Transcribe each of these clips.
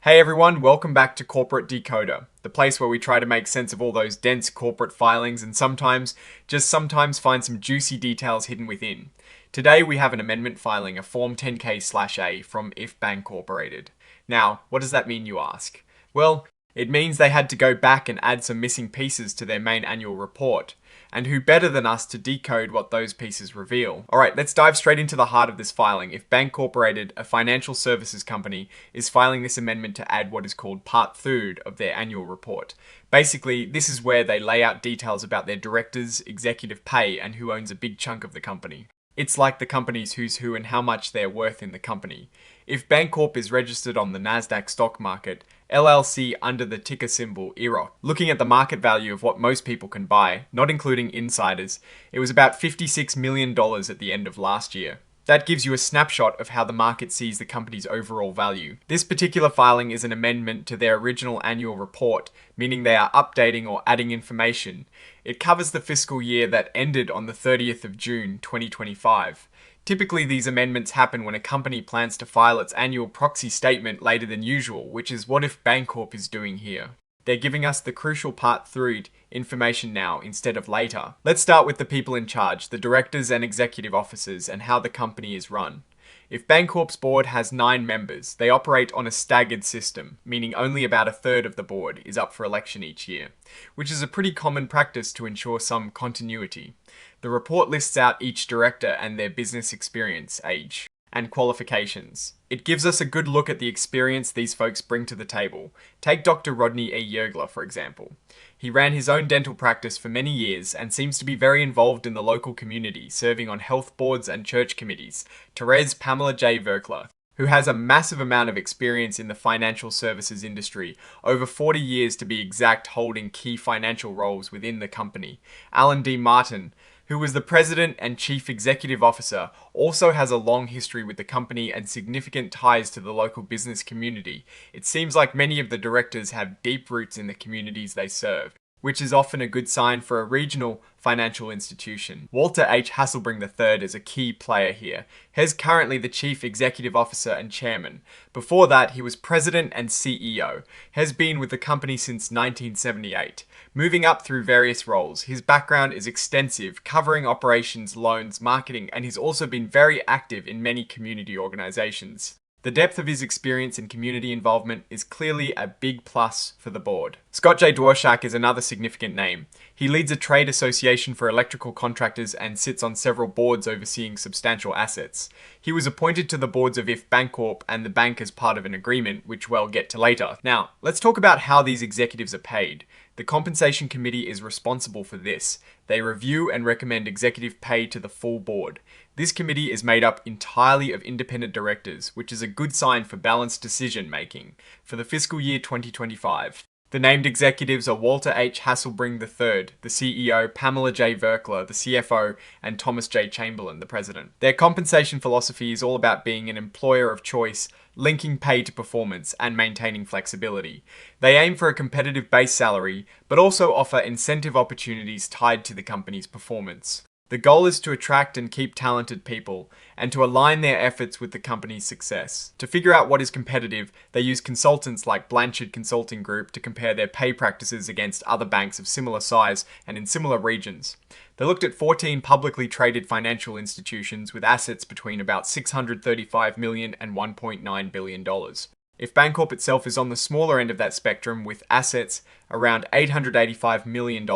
Hey everyone, welcome back to Corporate Decoder, the place where we try to make sense of all those dense corporate filings and sometimes find some juicy details hidden within. Today we have an amendment filing, a Form 10K/A from If Bancorp. Now, what does that mean, you ask? Well, it means they had to go back and add some missing pieces to their main annual report. And who better than us to decode what those pieces reveal? Alright, let's dive straight into the heart of this filing. If Bancorp, a financial services company, is filing this amendment to add what is called Part 3 of their annual report. Basically, this is where they lay out details about their directors, executive pay, and who owns a big chunk of the company. It's like the company's who's who and how much they're worth in the company. If Bancorp is registered on the Nasdaq stock market, LLC under the ticker symbol EROC. Looking at the market value of what most people can buy, not including insiders, it was about $56 million at the end of last year. That gives you a snapshot of how the market sees the company's overall value. This particular filing is an amendment to their original annual report, meaning they are updating or adding information. It covers the fiscal year that ended on the 30th of June 2025. Typically, these amendments happen when a company plans to file its annual proxy statement later than usual, which is what If Bancorp is doing here. They're giving us the crucial Part 3 information now instead of later. Let's start with the people in charge, the directors and executive officers, and how the company is run. If Bancorp's board has 9 members, they operate on a staggered system, meaning only about a third of the board is up for election each year, which is a pretty common practice to ensure some continuity. The report lists out each director and their business experience, age, and qualifications. It gives us a good look at the experience these folks bring to the table. Take Dr. Rodney A. Yergler, for example. He ran his own dental practice for many years and seems to be very involved in the local community, serving on health boards and church committees. Therese Pamela J. Verkler, who has a massive amount of experience in the financial services industry, over 40 years to be exact, holding key financial roles within the company. Alan D. Martin, who was the president and chief executive officer, also has a long history with the company and significant ties to the local business community. It seems like many of the directors have deep roots in the communities they serve, which is often a good sign for a regional financial institution. Walter H. Hasselbring III is a key player here. He's currently the Chief Executive Officer and Chairman. Before that, he was President and CEO. Has been with the company since 1978. Moving up through various roles, his background is extensive, covering operations, loans, marketing, and he's also been very active in many community organizations. The depth of his experience and community involvement is clearly a big plus for the board. Scott J. Dworshak is another significant name. He leads a trade association for electrical contractors and sits on several boards overseeing substantial assets. He was appointed to the boards of If Bancorp and the bank as part of an agreement, which we'll get to later. Now, let's talk about how these executives are paid. The Compensation Committee is responsible for this. They review and recommend executive pay to the full board. This committee is made up entirely of independent directors, which is a good sign for balanced decision making. For the fiscal year 2025, the named executives are Walter H. Hasselbring III, the CEO, Pamela J. Verkler, the CFO, and Thomas J. Chamberlain, the president. Their compensation philosophy is all about being an employer of choice, linking pay to performance, and maintaining flexibility. They aim for a competitive base salary, but also offer incentive opportunities tied to the company's performance. The goal is to attract and keep talented people, and to align their efforts with the company's success. To figure out what is competitive, they use consultants like Blanchard Consulting Group to compare their pay practices against other banks of similar size and in similar regions. They looked at 14 publicly traded financial institutions with assets between about $635 million and $1.9 billion. If Bancorp itself is on the smaller end of that spectrum with assets around $885 million.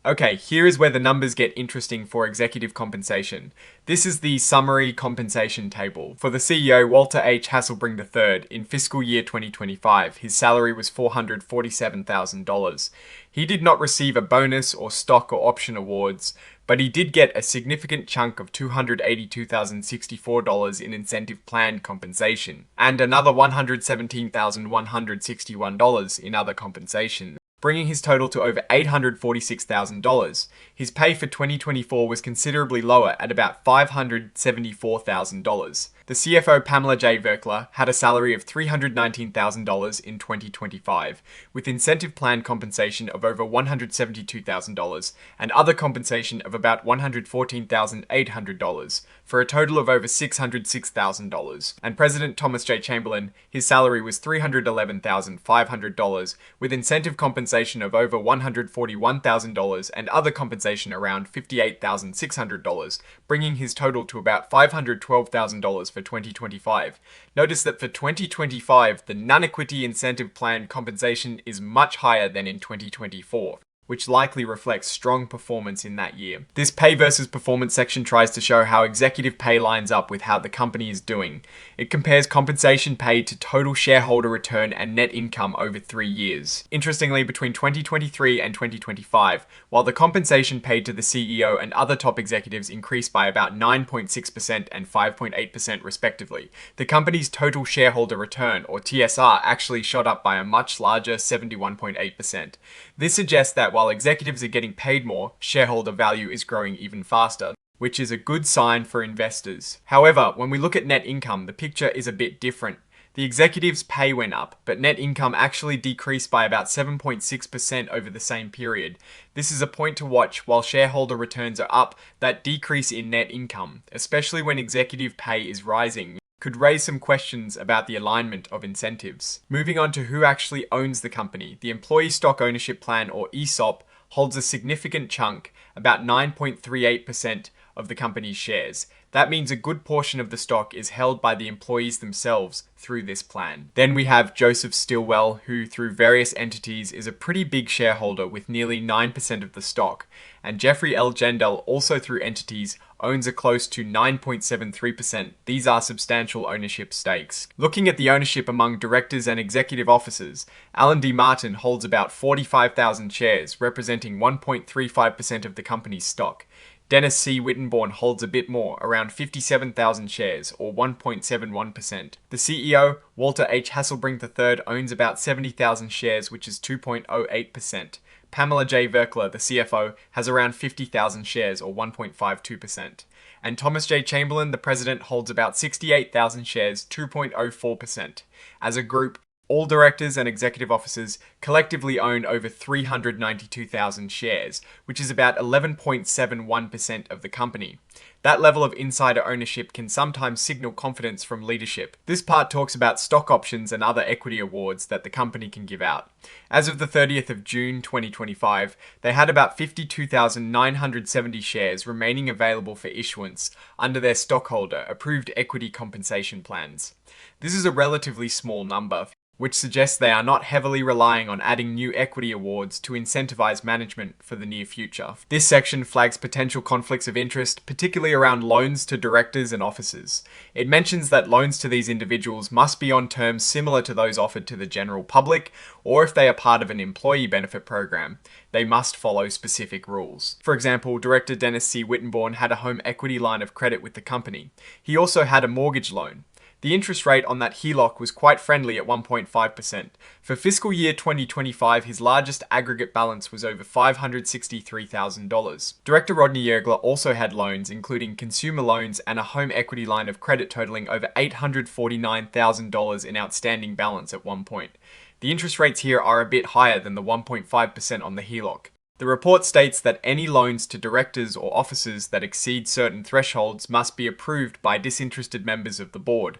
Okay, here is where the numbers get interesting for executive compensation. This is the summary compensation table. For the CEO, Walter H. Hasselbring III, in fiscal year 2025, his salary was $447,000. He did not receive a bonus or stock or option awards, but he did get a significant chunk of $282,064 in incentive plan compensation, and another $117,161 in other compensation, bringing his total to over $846,000. His pay for 2024 was considerably lower at about $574,000. The CFO, Pamela J. Virkler, had a salary of $319,000 in 2025, with incentive plan compensation of over $172,000 and other compensation of about $114,800, for a total of over $606,000. And President Thomas J. Chamberlain, his salary was $311,500, with incentive compensation of over $141,000 and other compensation around $58,600, bringing his total to about $512,000 for 2025. Notice that for 2025, the non-equity incentive plan compensation is much higher than in 2024, which likely reflects strong performance in that year. This pay versus performance section tries to show how executive pay lines up with how the company is doing. It compares compensation paid to total shareholder return and net income over 3 years. Interestingly, between 2023 and 2025, while the compensation paid to the CEO and other top executives increased by about 9.6% and 5.8% respectively, the company's total shareholder return, or TSR, actually shot up by a much larger 71.8%. This suggests that while executives are getting paid more, shareholder value is growing even faster, which is a good sign for investors. However, when we look at net income, the picture is a bit different. The executives' pay went up, but net income actually decreased by about 7.6% over the same period. This is a point to watch. While shareholder returns are up, that decrease in net income, especially when executive pay is rising, could raise some questions about the alignment of incentives. Moving on to who actually owns the company, the Employee Stock Ownership Plan, or ESOP, holds a significant chunk, about 9.38% of the company's shares. That means a good portion of the stock is held by the employees themselves through this plan. Then we have Joseph Stilwell, who through various entities is a pretty big shareholder with nearly 9% of the stock. And Jeffrey L. Gendel, also through entities, owns a close to 9.73%. These are substantial ownership stakes. Looking at the ownership among directors and executive officers, Alan D. Martin holds about 45,000 shares, representing 1.35% of the company's stock. Dennis C. Wittenborn holds a bit more, around 57,000 shares, or 1.71%. The CEO, Walter H. Hasselbring III, owns about 70,000 shares, which is 2.08%. Pamela J. Virkler, the CFO, has around 50,000 shares, or 1.52%. And Thomas J. Chamberlain, the president, holds about 68,000 shares, 2.04%. As a group, all directors and executive officers collectively own over 392,000 shares, which is about 11.71% of the company. That level of insider ownership can sometimes signal confidence from leadership. This part talks about stock options and other equity awards that the company can give out. As of the 30th of June 2025, they had about 52,970 shares remaining available for issuance under their stockholder approved equity compensation plans. This is a relatively small number, which suggests they are not heavily relying on adding new equity awards to incentivize management for the near future. This section flags potential conflicts of interest, particularly around loans to directors and officers. It mentions that loans to these individuals must be on terms similar to those offered to the general public, or if they are part of an employee benefit program, they must follow specific rules. For example, Director Dennis C. Wittenborn had a home equity line of credit with the company. He also had a mortgage loan. The interest rate on that HELOC was quite friendly at 1.5%. For fiscal year 2025, his largest aggregate balance was over $563,000. Director Rodney Yergler also had loans, including consumer loans and a home equity line of credit totaling over $849,000 in outstanding balance at one point. The interest rates here are a bit higher than the 1.5% on the HELOC. The report states that any loans to directors or officers that exceed certain thresholds must be approved by disinterested members of the board.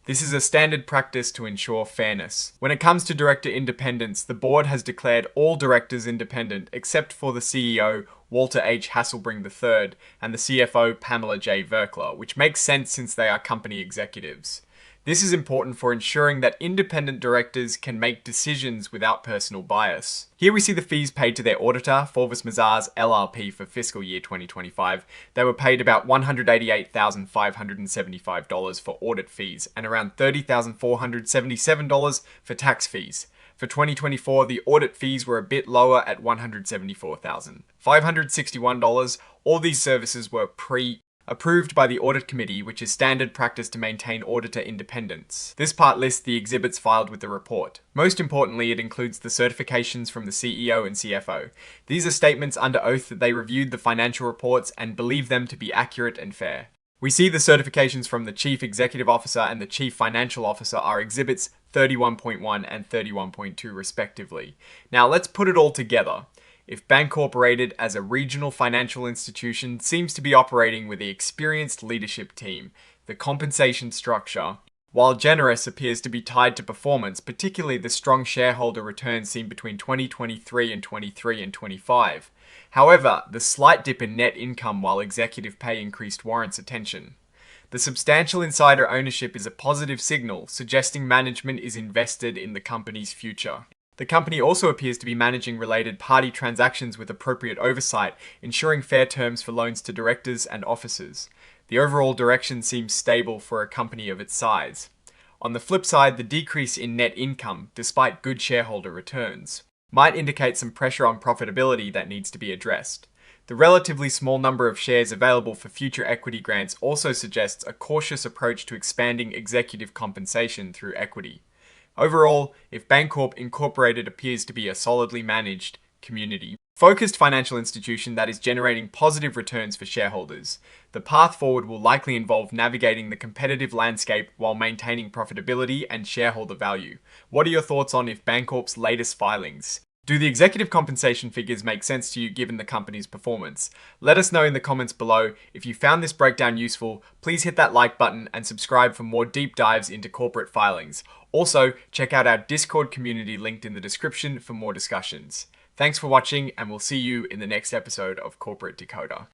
This is a standard practice to ensure fairness. When it comes to director independence, the board has declared all directors independent except for the CEO, Walter H. Hasselbring III, and the CFO, Pamela J. Virkler, which makes sense since they are company executives. This is important for ensuring that independent directors can make decisions without personal bias. Here we see the fees paid to their auditor, Forvis Mazars LLP, for fiscal year 2025. They were paid about $188,575 for audit fees and around $30,477 for tax fees. For 2024, the audit fees were a bit lower at $174,561. All these services were approved by the Audit Committee, which is standard practice to maintain auditor independence. This part lists the exhibits filed with the report. Most importantly, it includes the certifications from the CEO and CFO. These are statements under oath that they reviewed the financial reports and believe them to be accurate and fair. We see the certifications from the Chief Executive Officer and the Chief Financial Officer are Exhibits 31.1 and 31.2 respectively. Now let's put it all together. If Bancorp rated as a regional financial institution seems to be operating with the experienced leadership team, the compensation structure, while generous, appears to be tied to performance, particularly the strong shareholder returns seen between 2023 and 25. However, the slight dip in net income while executive pay increased warrants attention. The substantial insider ownership is a positive signal, suggesting management is invested in the company's future. The company also appears to be managing related party transactions with appropriate oversight, ensuring fair terms for loans to directors and officers. The overall direction seems stable for a company of its size. On the flip side, the decrease in net income, despite good shareholder returns, might indicate some pressure on profitability that needs to be addressed. The relatively small number of shares available for future equity grants also suggests a cautious approach to expanding executive compensation through equity. Overall, if Bancorp Incorporated appears to be a solidly managed, community-focused financial institution that is generating positive returns for shareholders, the path forward will likely involve navigating the competitive landscape while maintaining profitability and shareholder value. What are your thoughts on if Bancorp's latest filings? Do the executive compensation figures make sense to you given the company's performance? Let us know in the comments below. If you found this breakdown useful, please hit that like button and subscribe for more deep dives into corporate filings. Also, check out our Discord community linked in the description for more discussions. Thanks for watching, and we'll see you in the next episode of Corporate Decoder.